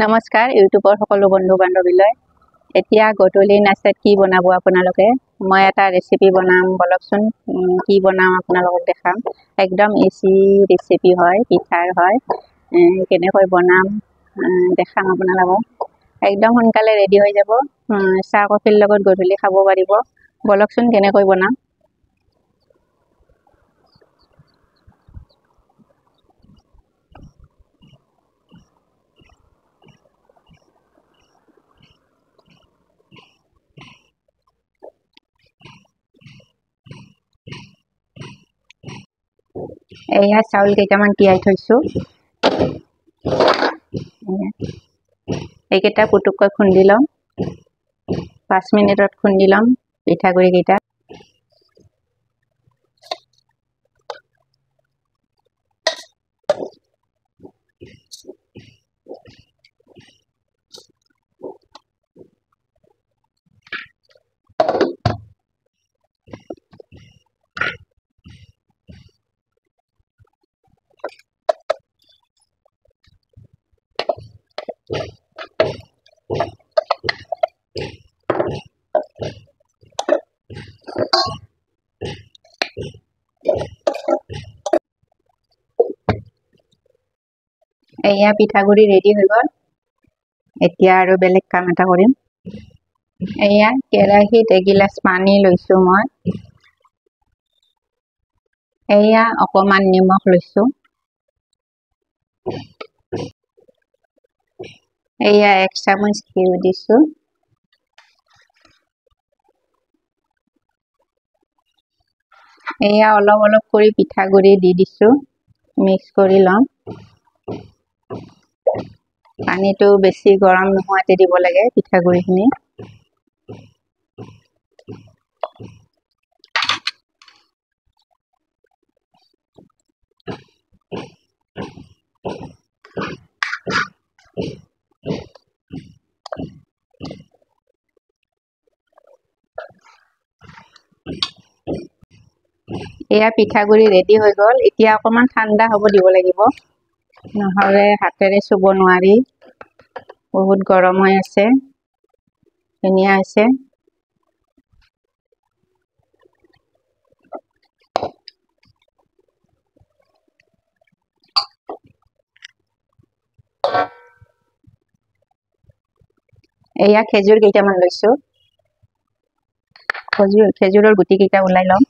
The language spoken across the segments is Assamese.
নমস্কাৰ ইউটিউবৰ সকলো বন্ধু বান্ধৱীলৈ এতিয়া গধূলি নাস্তাত কি বনাব আপোনালোকে মই এটা ৰেচিপি বনাম বলকচোন কি বনাম আপোনালোকক দেখাম একদম ইজি ৰেচিপি হয় পিঠাৰ হয় কেনেকৈ বনাম দেখাম আপোনালোকক একদম সোনকালে ৰেডি হৈ যাব চাহ কফিৰ লগত গধূলি খাব পাৰিব বলকচোন কেনেকৈ বনাম এয়া চাউল কেইটামান তিয়াই থৈছো এইকেইটা পুটুককৈ খুন্দি লম 5 মিনিটত খুন্দি লম পিঠাগুৰি কেইটা এয়া পিঠাগুৰি ৰেডি হৈ গ'ল এতিয়া আৰু বেলেগ কাম এটা কৰিম এয়া কেৰাহীত এগিলাচ পানী লৈছো মই এয়া অকমান নিমখ লৈছো এয়া 1 চামুচ ঘিউ দিছো এয়া অলপ অলপ কৰি পিঠাগুৰি দি দিছো মিক্স কৰি লম পানীটো বেছি গৰম নোহোৱাতে দিব লাগে পিঠাগুৰিখিনি এয়া পিঠাগুৰি ৰেডি হৈ গ'ল এতিয়া অকমান ঠাণ্ডা হ'ব দিব লাগিব নহলে হাতেৰে চুব নোৱাৰি বহুত গৰম হৈ আছে ধুনীয়া আছে এয়া খেজুৰ কেইটামান লৈছো খেজুৰৰ গুটি কেইটা ওলাই লম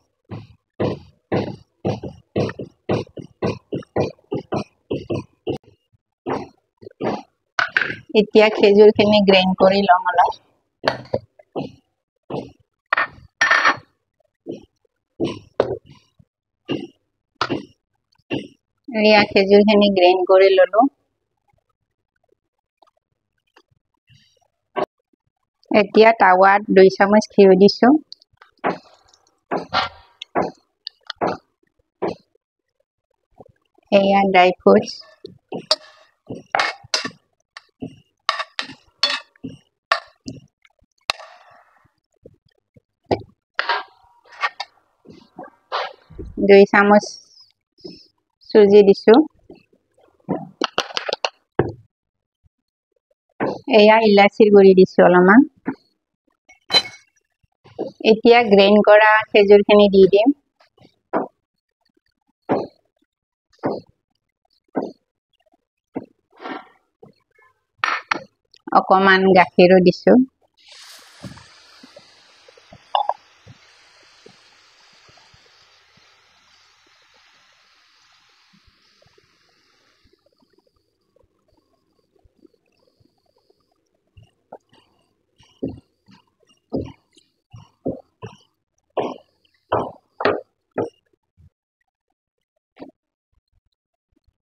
এতিয়া খেজুৰখিনি গ্ৰাইণ্ড কৰি লম অলপ এয়া খেজুৰখিনি গ্ৰাইণ্ড কৰি ললো এতিয়া টাৱাত 2 চামুচ ঘিউ দিছো এয়া ড্ৰাই ফ্ৰুটছ দুই চামুচ চুজি দিছো এয়া ইলাচিৰ গুৰি দিছো অলপমান এতিয়া গ্ৰাইণ্ড কৰা খেজুৰখিনি দি দিম অকমান গাখীৰো দিছো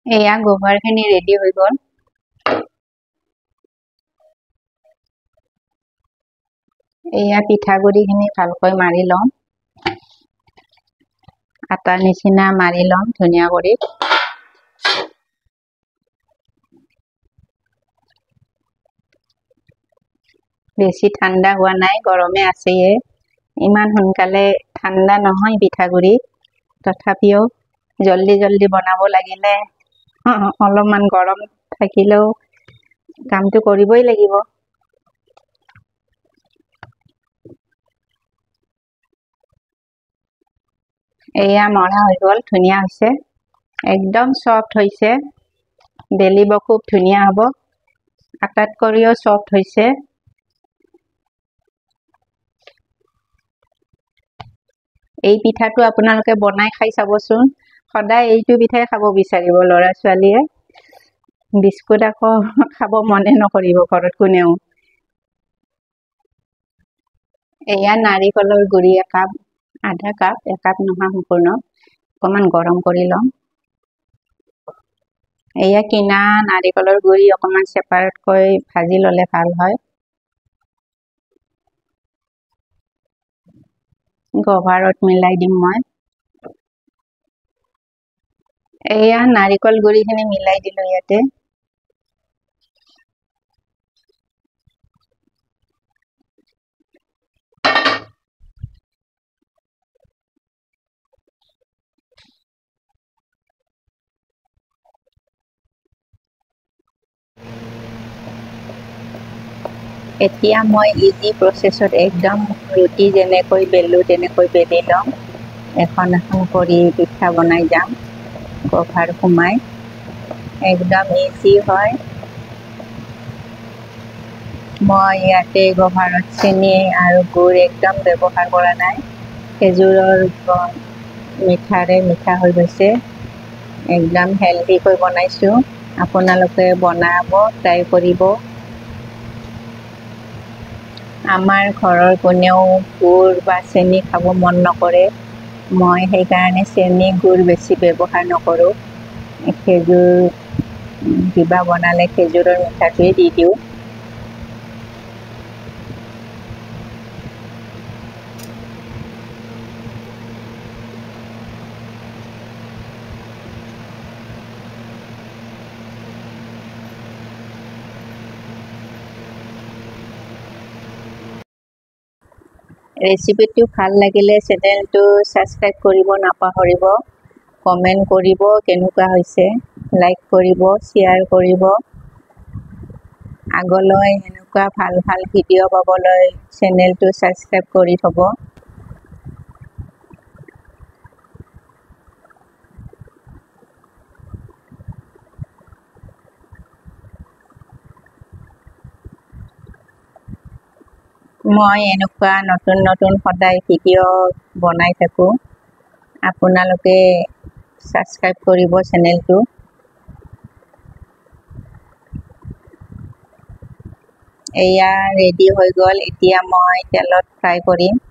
এয়া গোবৰখিনি ৰেডি হৈ গ'ল এয়া পিঠাগুৰিখিনি ভালকৈ মাৰি লম আটাৰ নিচিনা মাৰি লম ধুনীয়া কৰি বেছি ঠাণ্ডা হোৱা নাই গৰমে আছে ইমান সোনকালে ঠাণ্ডা নহয় পিঠাগুৰি তথাপিও জলদি জলদি বনাব লাগিলে অলপমান গৰম থাকিলেও কামটো কৰিবই লাগিব। এয়া মৰা হৈ গ'ল, ধুনীয়া হৈছে, একদম সফ্ট হৈছে, বেলিব খুব ধুনীয়া হ'ব, আটাতকৈও সফ্ট হৈছে। এই পিঠাটো আপোনালোকে বনাই খাই চাবচোন, সদায় এইটো পিঠাই খাব বিচাৰিব ল'ৰা ছোৱালীয়ে, বিস্কুট আকৌ খাব মনে নকৰিব ঘৰত কোনেও। এয়া নাৰিকলৰ গুৰি একাপ, আধা কাপ, একাপ নহয় সম্পূৰ্ণ, অকণমান গৰম কৰি ল'ম। এয়া কিনা নাৰিকলৰ গুৰি অকণমান ছেপাৰেটকৈ ভাজি ল'লে ভাল হয়। গভাৰত মিলাই দিম মই। এয়া নাৰিকল গুৰিখিনি মিলাই দিলোঁ ইয়াতে। এতিয়া মই ইজি প্ৰচেছত একদম ৰুটি যেনেকৈ বেলোঁ তেনেকৈ বেলি ল'ম। এখন এখন কৰি পিঠা বনাই যাম, কভাৰ সোমাই, একদম ইজি হয়। মই ইয়াতে কভাৰত চেনি আৰু গুড় একদম ব্যৱহাৰ কৰা নাই, খেজুৰৰ মিঠাৰে মিঠা হৈ গৈছে, একদম হেল্ডিকৈ বনাইছোঁ। আপোনালোকে বনাব, ট্ৰাই কৰিব। আমাৰ ঘৰৰ কোনেও গুড় বা চেনি খাব মন নকৰে, মই সেইকাৰণে চেনি গুড় বেছি ব্যৱহাৰ নকৰোঁ। খেজুৰ কিবা বনালে খেজুৰৰ মিঠাটোৱে দি দিওঁ। ৰেচিপিটো ভাল লাগিলে চেনেলটো ছাবস্ক্ৰাইব কৰিব নাপাহৰিব, কমেণ্ট কৰিব কেনেকুৱা হৈছে, লাইক কৰিব, শ্বেয়াৰ কৰিব। আগলৈ এনেকুৱা ভাল ভাল ভিডিঅ' পাবলৈ চেনেলটো ছাবস্ক্ৰাইব কৰি থ'ব। মই এনেকুৱা নতুন নতুন সদায় ভিডিঅ' বনাই থাকোঁ, আপোনালোকে ছাবস্ক্ৰাইব কৰিব চেনেলটো। এয়া ৰেডি হৈ গ'ল, এতিয়া মই তেলত ফ্ৰাই কৰিম।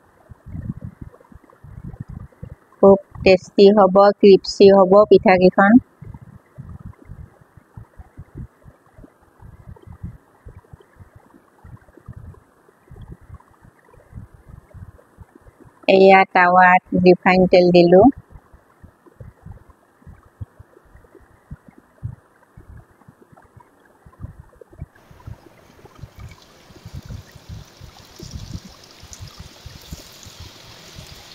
খুব টেষ্টি হ'ব, ক্ৰিপচি হ'ব পিঠাকেইখন। এয়া টাৱাত ৰিফাইন তেল দিলোঁ।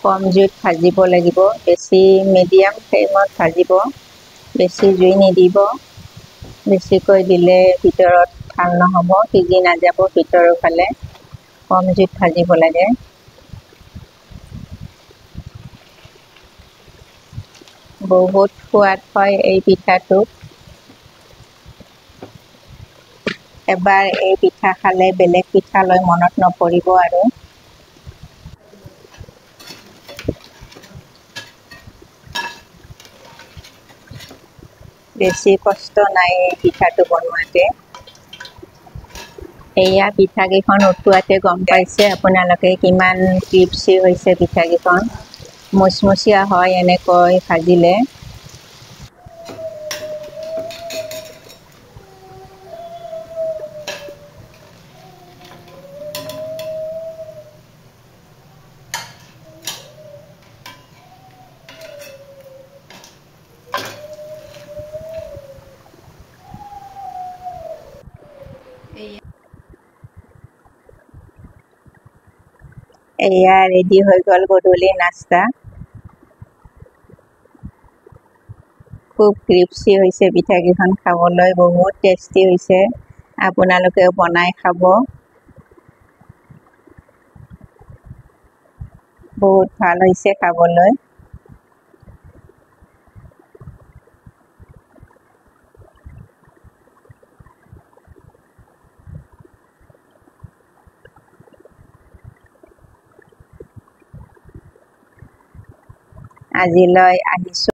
কম জুইত ভাজিব লাগিব, বেছি মিডিয়াম ফ্লেমত ভাজিব, বেছি জুই নিদিব, বেছিকৈ দিলে ভিতৰত ভাল নহ'ব, সিজি নাযাব ভিতৰৰ ফালে, কম জুইত ভাজিব লাগে। বহুত সোৱাদ হয় এই পিঠাটো। এবাৰ এই পিঠা খালে বেলেগ পিঠালৈ মনত নপৰিব আৰু। বেছি কষ্ট নাই এই পিঠাটো বনোৱাতে। এয়া পিঠাকেইখন উঠোৱাতে গম পাইছে আপোনালোকে কিমান ক্ৰিপচি হৈছে পিঠাকেইখন, মুচমুচীয়া হয় এনেকৈ ভাজিলে। এয়া ৰেডি হৈ গ'ল গধূলি নাস্তা। খুব ক্ৰিপচি হৈছে পিঠাকেইখন, খাবলৈ বহুত টেষ্টি হৈছে। আপোনালোকেও বনাই খাব বহুত ভাল হৈছে খাবলৈ আজিলৈ আহিছোঁ